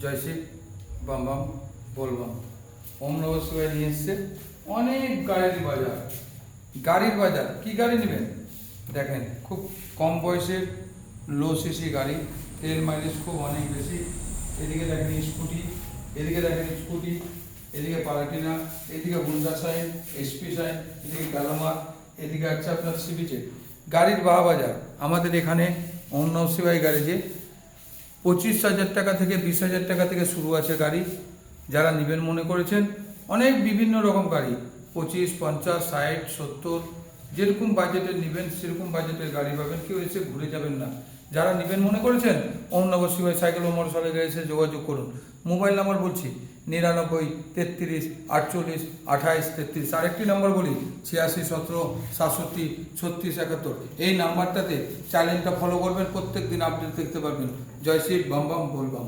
জয় শিব বাম বাম বলবাম। ওম নমঃ শিবায় নিয়ে এসছে অনেক গাড়ির বাজার। কি গাড়ি নেবেন দেখেন, খুব কম বয়সের লো সিসি গাড়ি, তেল মাইলেজ খুব অনেক বেশি। এদিকে দেখেন স্কুটি, এদিকে দেখেন স্কুটি, এদিকে পালাটিনা, এদিকে হুন্ডা সাইন, এসপি সাইন, এদিকে গ্যালামার, এদিকে আছে আপনার সিবিজে। গাড়ির বাজার আমাদের এখানে ওম নমঃ শিবায় গ্যারেজে 25,000 টাকা থেকে 20,000 টাকা থেকে শুরু আছে গাড়ি। যারা নেবেন মনে করেছেন, অনেক বিভিন্ন রকম গাড়ি 25, 50, 60, 70, যেরকম বাজেটের নেবেন সেরকম বাজেটের গাড়ি পাবেন। কেউ এসে ঘুরে যাবেন না। যারা নেবেন মনে করেছেন, ওম নমঃ শিবায় সাইকেল ও মোটরসাইকেলে এসে যোগাযোগ করুন। মোবাইল নাম্বার বলছি 99 33 48 28 33। আরেকটি নাম্বার বলি 86 17 67 36 71। এই নাম্বারটাতে চ্যানেলটা ফলো করবেন, প্রত্যেক দিন আপডেট দেখতে পারবেন। জয় শিব বাম বাম বলবাম।